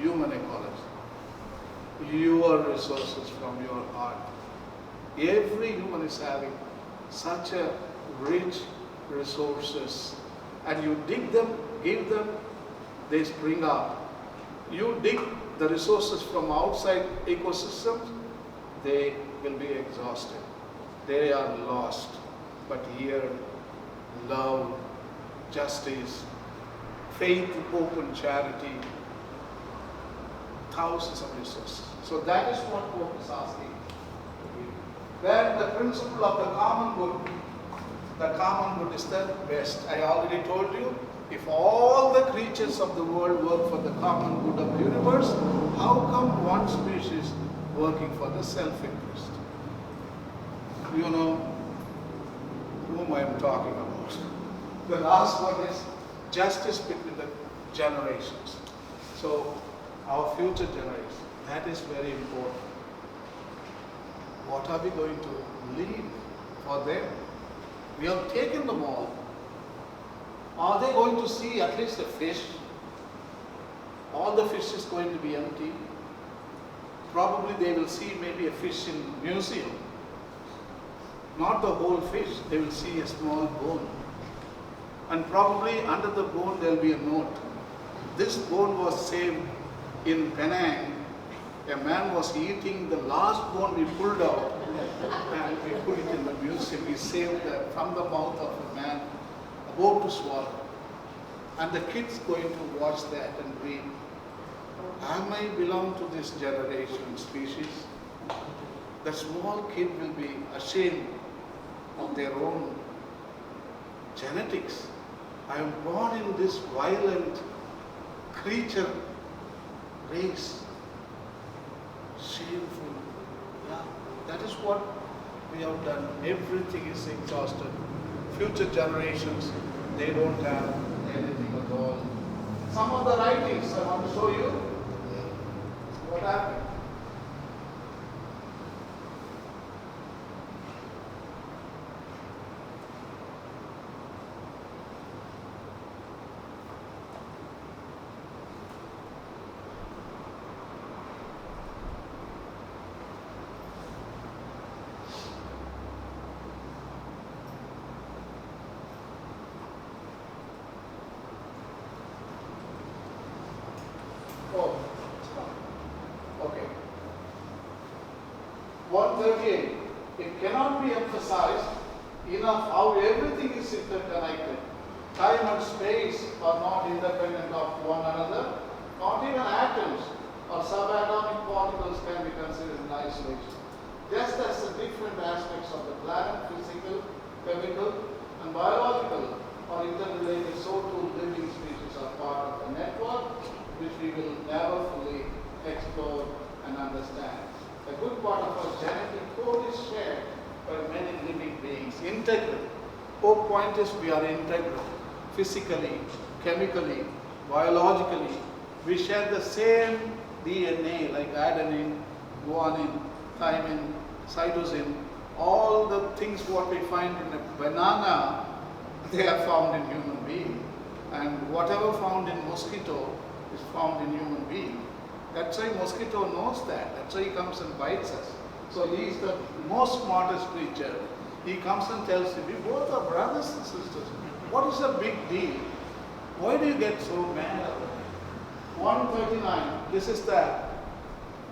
human ecology. Your resources from your heart. Every human is having such a rich resources, and you dig them, give them, they spring up. You dig the resources from outside ecosystems, they will be exhausted. They are lost. But here, love, justice, faith, hope, and charity, thousands of resources. So that is what Pope is asking. Then the principle of the common good is the best. I already told you, if all the creatures of the world work for the common good of the universe, how come one species working for the self-interest? You know whom I am talking about. The last one is justice between the generations. So our future generations, that is very important. What are we going to leave for them? We have taken them all. Are they going to see at least a fish? All the fish is going to be empty. Probably they will see maybe a fish in museum. Not the whole fish, they will see a small bone. And probably under the bone there will be a note. This bone was saved in Penang. A man was eating the last bone we pulled out and we put it in the museum. We saved from the mouth of a man about to swallow. And the kids going to watch that and read, I may belong to this generation species. The small kid will be ashamed of their own genetics. I am born in this violent creature race. Shameful. Yeah, that is what we have done. Everything is exhausted. Future generations, they don't have anything at all. Some of the writings I want to show you. What happened? Oh, okay. 138. It cannot be emphasized enough how everything is interconnected. Time and space are not independent of one another. Not even atoms or subatomic particles can be considered in isolation. Just as the different aspects of the planet, physical, chemical, and biological, are interrelated, so too living species are part of a network which we will never fully explore and understand. A good part of our genetic code is shared by many living beings. Integral. Whole point is we are integral. Physically, chemically, biologically. We share the same DNA like adenine, guanine, thymine, cytosine. All the things what we find in a banana, they are found in human being. And whatever found in mosquito is found in human being. That's why mosquito knows that. That's why he comes and bites us. So he is the most smartest creature. He comes and tells you, we both are brothers and sisters. What is the big deal? Why do you get so mad? 139. This is the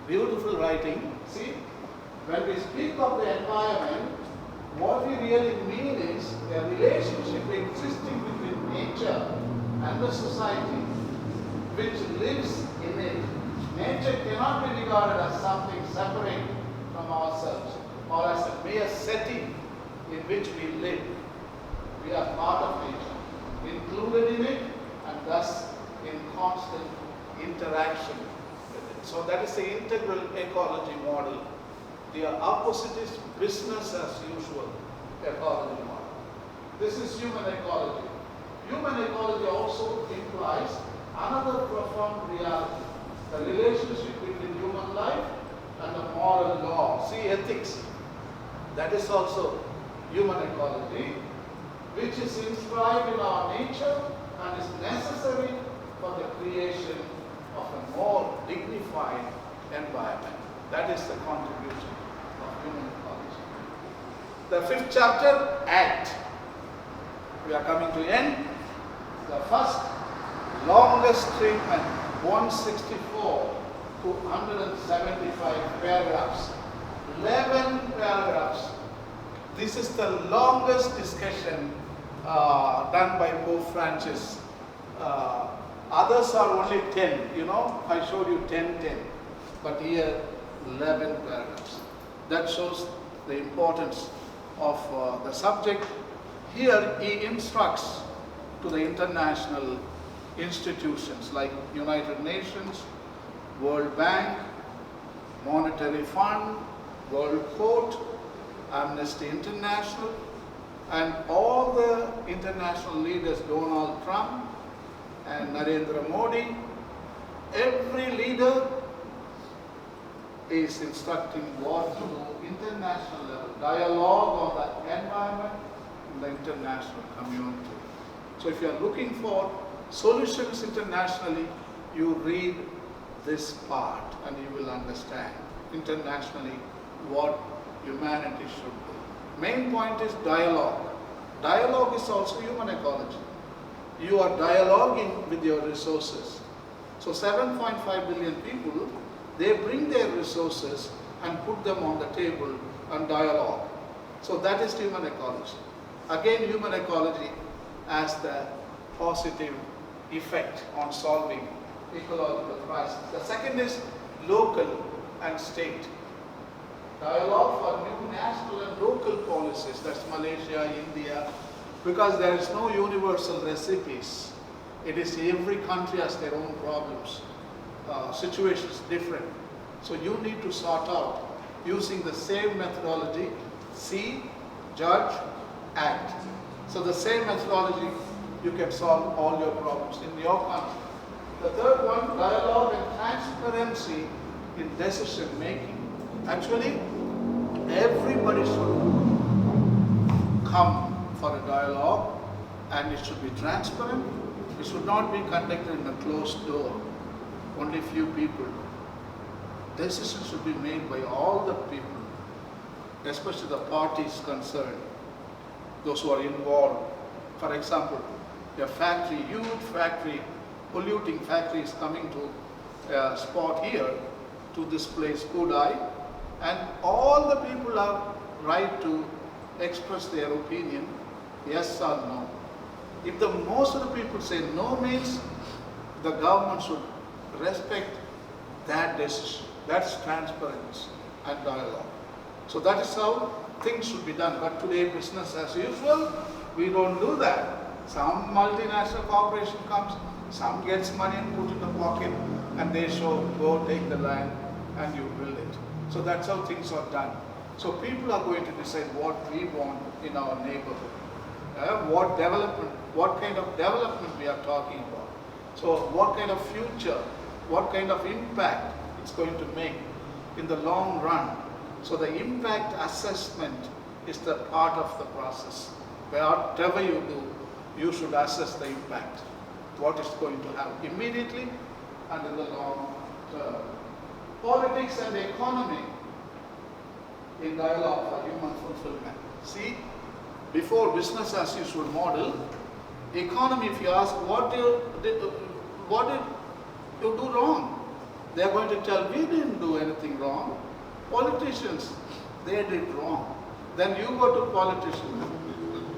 beautiful writing. See, when we speak of the environment, what we really mean is a relationship existing between nature and the society which lives in it. Nature cannot be regarded as something separate from ourselves or as a mere setting in which we live. We are part of nature, included in it, and thus in constant interaction with it. So that is the integral ecology model. The opposite is business as usual ecology model. This is human ecology. Human ecology also implies another profound reality, the relationship between human life and the moral law. See, ethics, that is also human ecology, which is inscribed in our nature and is necessary for the creation of a more purified environment. That is the contribution of human ecology. The 5th chapter, Act. We are coming to end. The first longest treatment, 164 to 175 paragraphs, 11 paragraphs. This is the longest discussion done by Pope Francis. Others are only 10, you know, I showed you 10, but here 11 paragraphs. That shows the importance of the subject. Here he instructs to the international institutions like United Nations, World Bank, Monetary Fund, World Court, Amnesty International, and all the international leaders, Donald Trump and Narendra Modi. Every leader is instructing what to do international level, dialogue on the environment in the international community. So if you are looking for solutions internationally, you read this part and you will understand internationally what humanity should do. Main point is dialogue. Dialogue is also human ecology. You are dialoguing with your resources. So 7.5 billion people, they bring their resources and put them on the table and dialogue. So that is human ecology. Again, human ecology has the positive effect on solving ecological crisis. The second is local and state. Dialogue for new national and local policies, that's Malaysia, India, because there is no universal recipes. It is every country has their own problems, situations different. So you need to sort out using the same methodology, see, judge, act. So the same methodology, you can solve all your problems in your country. The third one, dialogue and transparency in decision making. Actually, everybody should come for a dialogue and it should be transparent. It should not be conducted in a closed door, only few people. Decisions should be made by all the people, especially the parties concerned, those who are involved. For example, a factory, huge factory, polluting factory is coming to a spot here, to this place, Skudai, and all the people have right to express their opinion, yes or no. If the most of the people say no, means the government should respect that decision. That's transparency and dialogue. So that is how things should be done. But today, business as usual, we don't do that. Some multinational corporation comes, some gets money and put in the pocket, and they show, go take the land and you build it. So that's how things are done. So people are going to decide what we want in our neighborhood. What development, what kind of development we are talking about. So what kind of future, what kind of impact it's going to make in the long run. So the impact assessment is the part of the process. Whatever you do, you should assess the impact, what it's going to have immediately and in the long term. Politics and economy in dialogue for human fulfillment. See, before business as usual model, economy, if you ask what did you do wrong? They are going to tell, we didn't do anything wrong. Politicians, they did wrong. Then you go to politicians,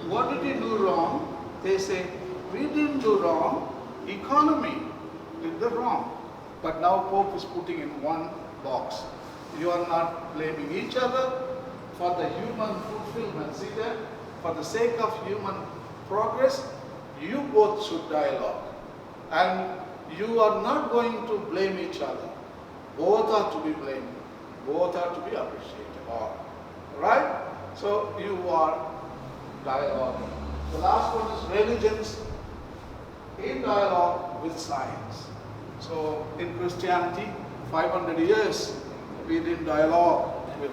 what did you do wrong? They say, we didn't do wrong, economy did the wrong. But now Pope is putting in one box. You are not blaming each other for the human fulfillment. See that? For the sake of human progress, you both should dialogue. And you are not going to blame each other. Both are to be blamed. Both are to be appreciated. All right? So you are dialoguing. The last one is religions in dialogue with science. So in Christianity, 500 years, we didn't dialogue with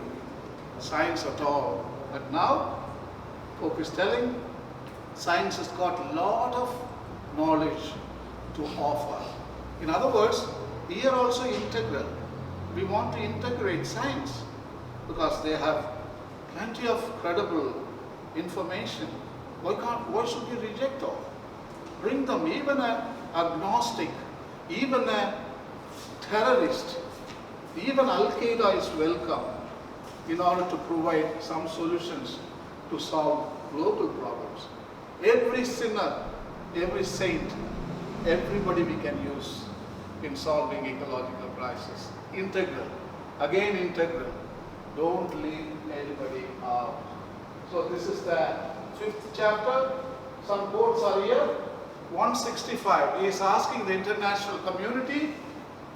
science at all. But now, Pope is telling, science has got a lot of knowledge to offer. In other words, Here also integral. We want to integrate science because they have plenty of credible information. Why should we reject all? Bring them, even an agnostic, even a terrorist, even Al-Qaeda is welcome in order to provide some solutions to solve global problems. Every sinner, every saint, everybody we can use in solving ecological crisis. Integral, again integral. Don't leave anybody out. So this is the 5th chapter. Some quotes are here. 165, he is asking the international community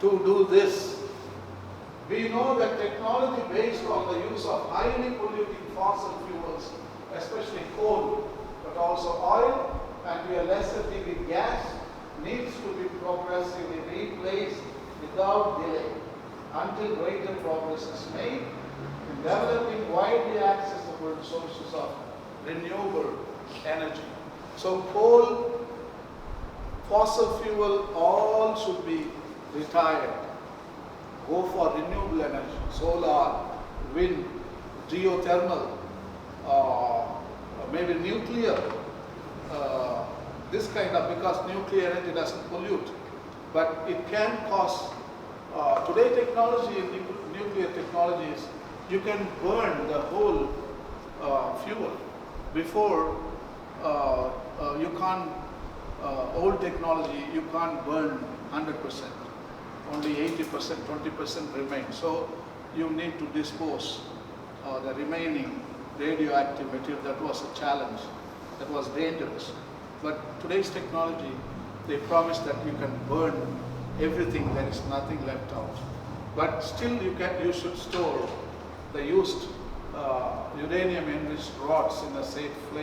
to do this. We know that technology based on the use of highly polluting fossil fuels, especially coal, but also oil, and to a lesser degree gas, needs to be progressively replaced without delay until greater progress is made in developing widely accessible sources of renewable energy. So coal, fossil fuel, all should be retired. Go for renewable energy, solar, wind, geothermal, maybe nuclear, this kind of, because nuclear energy doesn't pollute, but it can cause, today technology in nuclear technologies, you can burn the whole fuel. Before, you can't, old technology, you can't burn 100%. Only 80%, 20% remain. So you need to dispose the remaining radioactive material. That was a challenge. That was dangerous. But today's technology, they promise that you can burn everything. There is nothing left out. But still, you should store the used uranium-enriched rods in a safe place.